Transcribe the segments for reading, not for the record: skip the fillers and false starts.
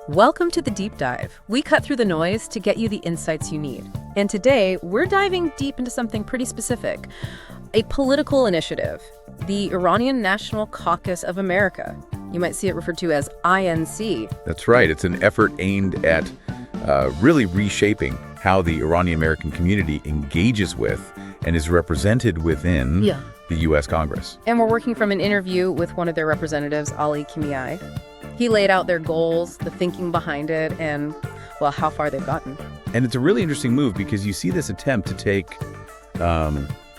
Welcome to the Deep Dive. We cut through the noise to get you the insights you need. And today, we're diving deep into something pretty specific, a political initiative, the Iranian National Caucus of America. You might see it referred to as INC. That's right. It's an effort aimed at really reshaping how the Iranian-American community engages with and is represented within the U.S. Congress. And we're working from an interview with one of their representatives, Ali Kimiaii. He laid out their goals, the thinking behind it, and, well, how far they've gotten. And it's a really interesting move because you see this attempt to take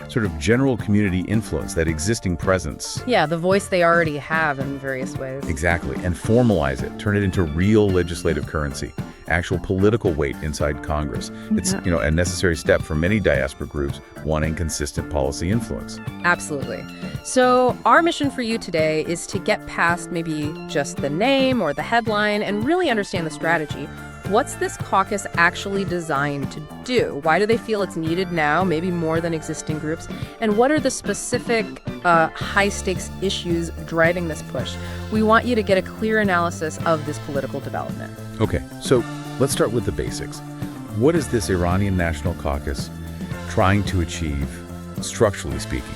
sort of general community influence, that existing presence. Yeah, the voice they already have in various ways. Exactly. And formalize it, turn it into real legislative currency, actual political weight inside Congress. It's, a necessary step for many diaspora groups wanting consistent policy influence. Absolutely. So our mission for you today is to get past maybe just the name or the headline and really understand the strategy. What's this caucus actually designed to do? Why do they feel it's needed now, maybe more than existing groups? And what are the specific high-stakes issues driving this push? We want you to get a clear analysis of this political development. Okay, so let's start with the basics. What is this Iranian National Caucus trying to achieve, structurally speaking?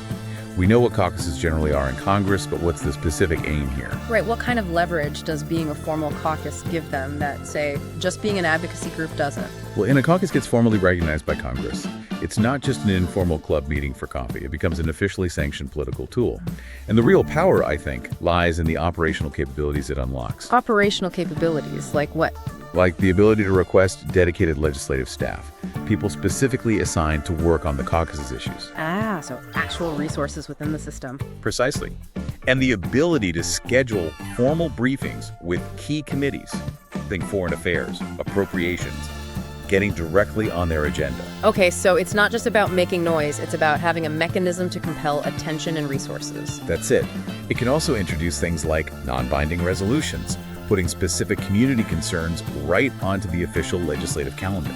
We know what caucuses generally are in Congress, but what's the specific aim here? Right. What kind of leverage does being a formal caucus give them that, say, just being an advocacy group doesn't? Well, a caucus gets formally recognized by Congress. It's not just an informal club meeting for coffee. It becomes an officially sanctioned political tool. And the real power, I think, lies in the operational capabilities it unlocks. Operational capabilities? Like what? Like the ability to request dedicated legislative staff, people specifically assigned to work on the caucus's issues. So actual resources within the system. Precisely. And the ability to schedule formal briefings with key committees, think foreign affairs, appropriations, getting directly on their agenda. Okay, so it's not just about making noise, it's about having a mechanism to compel attention and resources. That's it. It can also introduce things like non-binding resolutions, putting specific community concerns right onto the official legislative calendar.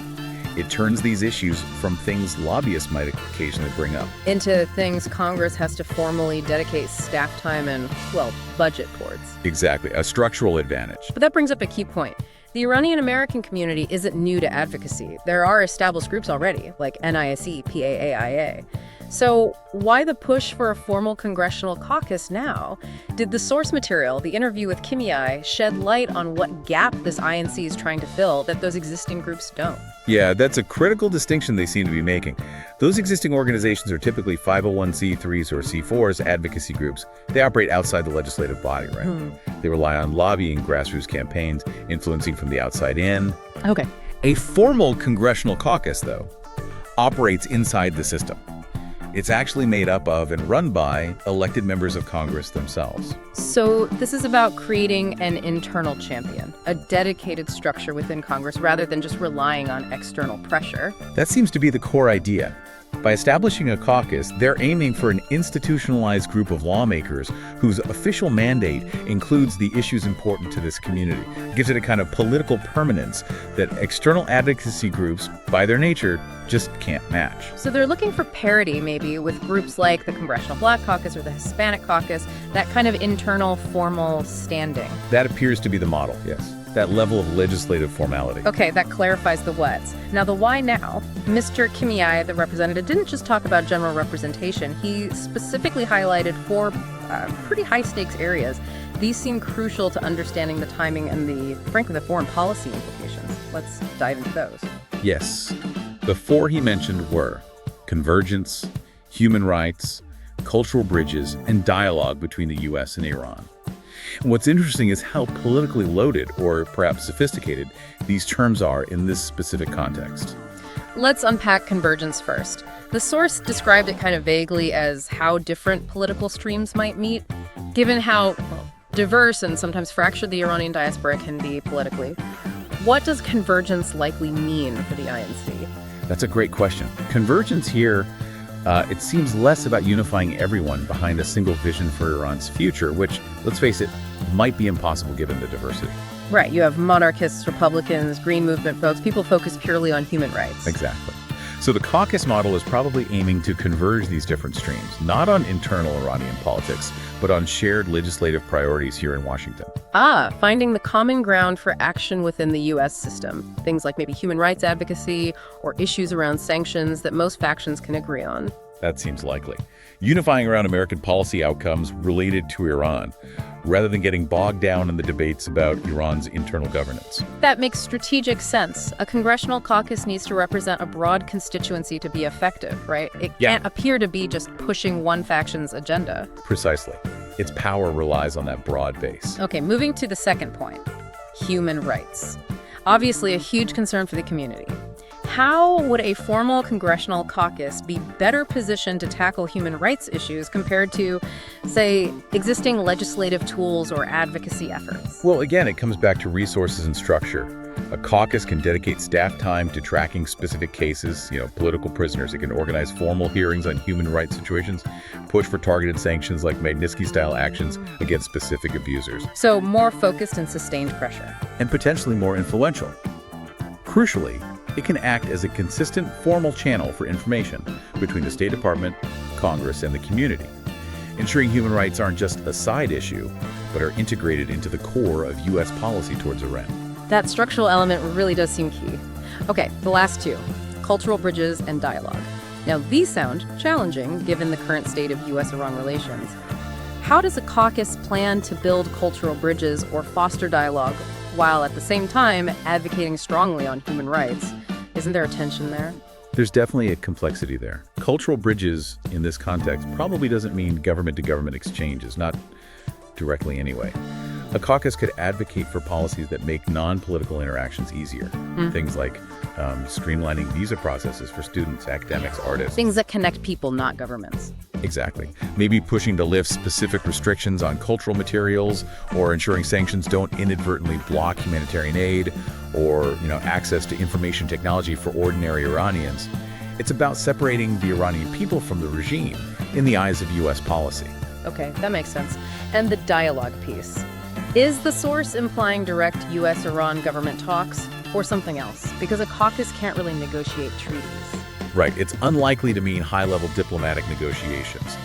It turns these issues from things lobbyists might occasionally bring up into things Congress has to formally dedicate staff time and, well, budget towards. Exactly, a structural advantage. But that brings up a key point. The Iranian-American community isn't new to advocacy. There are established groups already, like NISE, PAAIA. So why the push for a formal congressional caucus now? Did the source material, the interview with Kimiaii, shed light on what gap this INC is trying to fill that those existing groups don't? Yeah, that's a critical distinction they seem to be making. Those existing organizations are typically 501c3s or C4s advocacy groups. They operate outside the legislative body, right? They rely on lobbying, grassroots campaigns, influencing from the outside in. Okay. A formal congressional caucus, though, operates inside the system. It's actually made up of and run by elected members of Congress themselves. So this is about creating an internal champion, a dedicated structure within Congress rather than just relying on external pressure. That seems to be the core idea. By establishing a caucus, they're aiming for an institutionalized group of lawmakers whose official mandate includes the issues important to this community. It gives it a kind of political permanence that external advocacy groups, by their nature, just can't match. So they're looking for parity, maybe, with groups like the Congressional Black Caucus or the Hispanic Caucus, that kind of internal, formal standing. That appears to be the model, yes. That level of legislative formality. Okay, that clarifies the what's. Now, the why now. Mr. Kimiaii, the representative, didn't just talk about general representation. He specifically highlighted four pretty high-stakes areas. These seem crucial to understanding the timing and frankly, the foreign policy implications. Let's dive into those. Yes. The four he mentioned were convergence, human rights, cultural bridges, and dialogue between the U.S. and Iran. What's interesting is how politically loaded, or perhaps sophisticated, these terms are in this specific context. Let's unpack convergence first. The source described it kind of vaguely as how different political streams might meet, given how diverse and sometimes fractured the Iranian diaspora can be politically. What does convergence likely mean for the INC? That's a great question. Convergence here, it seems less about unifying everyone behind a single vision for Iran's future, which, let's face it, might be impossible given the diversity. Right, you have monarchists, Republicans, Green Movement folks, people focused purely on human rights. Exactly. So the caucus model is probably aiming to converge these different streams, not on internal Iranian politics, but on shared legislative priorities here in Washington. Finding the common ground for action within the U.S. system. Things like maybe human rights advocacy or issues around sanctions that most factions can agree on. That seems likely. Unifying around American policy outcomes related to Iran, rather than getting bogged down in the debates about Iran's internal governance. That makes strategic sense. A congressional caucus needs to represent a broad constituency to be effective, right? It can't appear to be just pushing one faction's agenda. Precisely. Its power relies on that broad base. Okay, moving to the second point, human rights. Obviously a huge concern for the community. How would a formal congressional caucus be better positioned to tackle human rights issues compared to, say, existing legislative tools or advocacy efforts? Well, again, it comes back to resources and structure. A caucus can dedicate staff time to tracking specific cases, political prisoners. It can organize formal hearings on human rights situations, push for targeted sanctions like Magnitsky-style actions against specific abusers. So more focused and sustained pressure. And potentially more influential. Crucially, it can act as a consistent formal channel for information between the State Department, Congress, and the community, ensuring human rights aren't just a side issue, but are integrated into the core of U.S. policy towards Iran. That structural element really does seem key. Okay, the last two, cultural bridges and dialogue. Now, these sound challenging given the current state of U.S.-Iran relations. How does a caucus plan to build cultural bridges or foster dialogue while at the same time advocating strongly on human rights? Isn't there a tension there? There's definitely a complexity there. Cultural bridges in this context probably doesn't mean government-to-government exchanges, not directly anyway. A caucus could advocate for policies that make non-political interactions easier. Things like streamlining visa processes for students, academics, artists. Things that connect people, not governments. Exactly. Maybe pushing to lift specific restrictions on cultural materials, or ensuring sanctions don't inadvertently block humanitarian aid, or access to information technology for ordinary Iranians. It's about separating the Iranian people from the regime in the eyes of U.S. policy. Okay, that makes sense. And the dialogue piece. Is the source implying direct U.S.-Iran government talks or something else? Because a caucus can't really negotiate treaties. Right. It's unlikely to mean high-level diplomatic negotiations.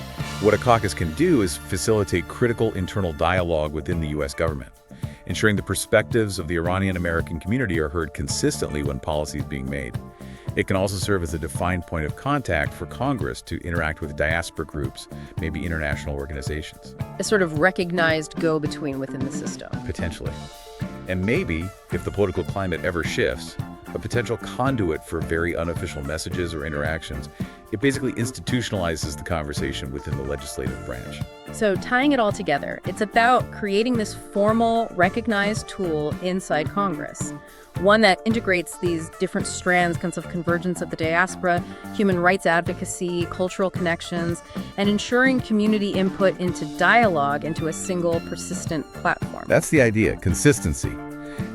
What a caucus can do is facilitate critical internal dialogue within the U.S. government, ensuring the perspectives of the Iranian-American community are heard consistently when policy is being made. It can also serve as a defined point of contact for Congress to interact with diaspora groups, maybe international organizations. A sort of recognized go-between within the system. Potentially. And maybe, if the political climate ever shifts, a potential conduit for very unofficial messages or interactions. It basically institutionalizes the conversation within the legislative branch. So tying it all together, it's about creating this formal, recognized tool inside Congress. One that integrates these different strands of convergence of the diaspora, human rights advocacy, cultural connections, and ensuring community input into dialogue into a single, persistent platform. That's the idea, consistency.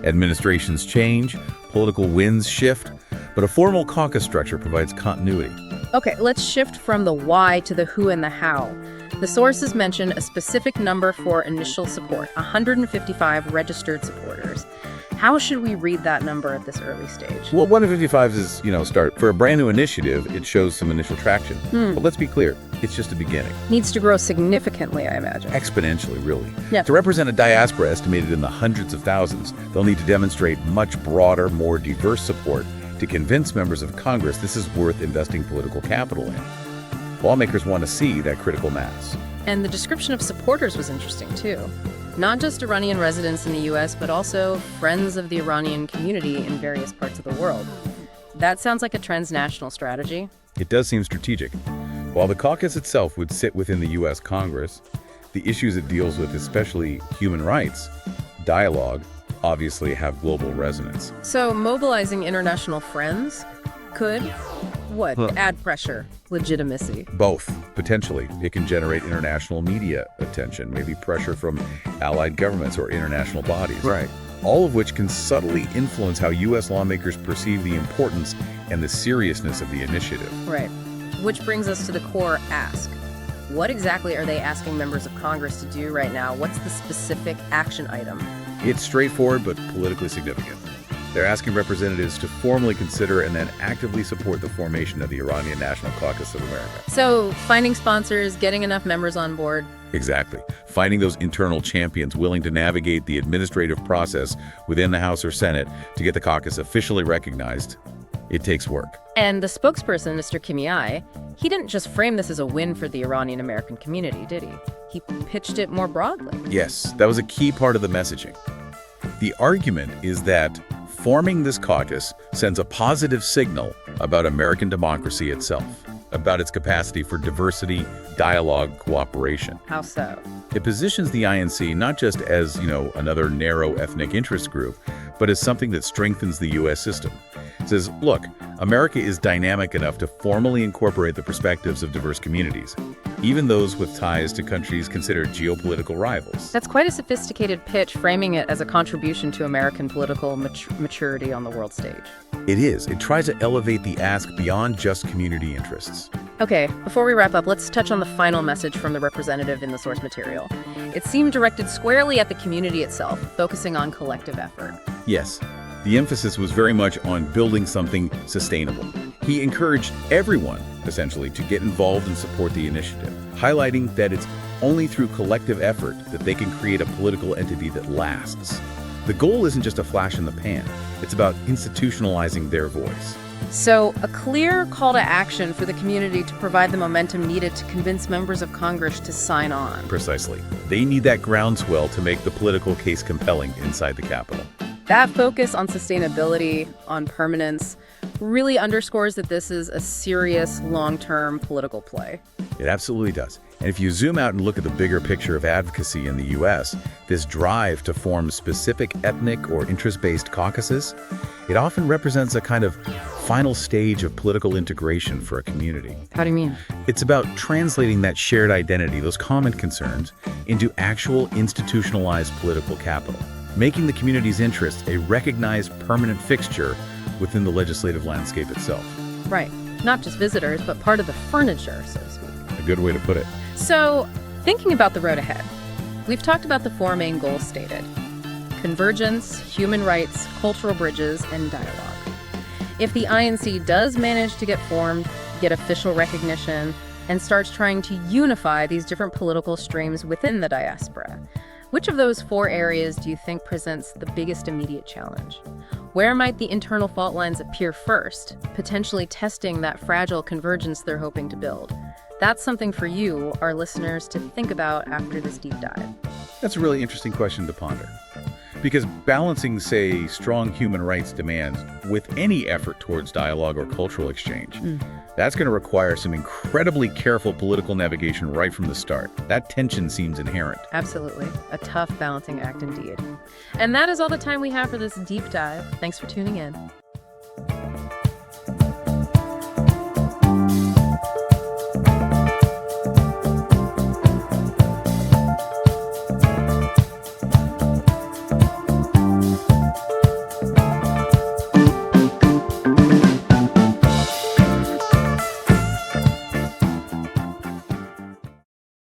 Administrations change, political winds shift, but a formal caucus structure provides continuity. Okay, let's shift from the why to the who and the how. The sources mention a specific number for initial support, 155 registered supporters. How should we read that number at this early stage? Well, 155 is, start. For a brand new initiative, it shows some initial traction. But let's be clear, it's just a beginning. Needs to grow significantly, I imagine. Exponentially, really. Yeah. To represent a diaspora estimated in the hundreds of thousands, they'll need to demonstrate much broader, more diverse support to convince members of Congress this is worth investing political capital in. Lawmakers want to see that critical mass. And the description of supporters was interesting, too. Not just Iranian residents in the U.S., but also friends of the Iranian community in various parts of the world. That sounds like a transnational strategy. It does seem strategic. While the caucus itself would sit within the U.S. Congress, the issues it deals with, especially human rights, dialogue, obviously have global resonance. So mobilizing international friends could, add pressure, legitimacy? Both, potentially. It can generate international media attention, maybe pressure from allied governments or international bodies. Right. All of which can subtly influence how U.S. lawmakers perceive the importance and the seriousness of the initiative. Right. Which brings us to the core ask. What exactly are they asking members of Congress to do right now? What's the specific action item? It's straightforward but politically significant. They're asking representatives to formally consider and then actively support the formation of the Iranian National Caucus of America. So finding sponsors, getting enough members on board. Exactly. Finding those internal champions willing to navigate the administrative process within the House or Senate to get the caucus officially recognized. It takes work. And the spokesperson, Mr. Kimiaii, he didn't just frame this as a win for the Iranian-American community, did he? He pitched it more broadly. Yes, that was a key part of the messaging. The argument is that forming this caucus sends a positive signal about American democracy itself, about its capacity for diversity, dialogue, cooperation. How so? It positions the INC not just as, another narrow ethnic interest group, but as something that strengthens the U.S. system. It says, look, America is dynamic enough to formally incorporate the perspectives of diverse communities, even those with ties to countries considered geopolitical rivals. That's quite a sophisticated pitch, framing it as a contribution to American political maturity on the world stage. It is. It tries to elevate the ask beyond just community interests. Okay, before we wrap up, let's touch on the final message from the representative in the source material. It seemed directed squarely at the community itself, focusing on collective effort. Yes, the emphasis was very much on building something sustainable. He encouraged everyone, essentially, to get involved and support the initiative, highlighting that it's only through collective effort that they can create a political entity that lasts. The goal isn't just a flash in the pan. It's about institutionalizing their voice. So, a clear call to action for the community to provide the momentum needed to convince members of Congress to sign on. Precisely. They need that groundswell to make the political case compelling inside the Capitol. That focus on sustainability, on permanence, really underscores that this is a serious, long-term political play. It absolutely does. And if you zoom out and look at the bigger picture of advocacy in the U.S., this drive to form specific ethnic or interest-based caucuses, it often represents a kind of final stage of political integration for a community. How do you mean? It's about translating that shared identity, those common concerns, into actual institutionalized political capital, making the community's interests a recognized permanent fixture within the legislative landscape itself. Right. Not just visitors, but part of the furniture, so to speak. A good way to put it. So, thinking about the road ahead, we've talked about the four main goals stated: convergence, human rights, cultural bridges, and dialogue. If the INC does manage to get formed, get official recognition, and starts trying to unify these different political streams within the diaspora, which of those four areas do you think presents the biggest immediate challenge? Where might the internal fault lines appear first, potentially testing that fragile convergence they're hoping to build? That's something for you, our listeners, to think about after this deep dive. That's a really interesting question to ponder. Because balancing, say, strong human rights demands with any effort towards dialogue or cultural exchange, that's going to require some incredibly careful political navigation right from the start. That tension seems inherent. Absolutely. A tough balancing act indeed. And that is all the time we have for this deep dive. Thanks for tuning in.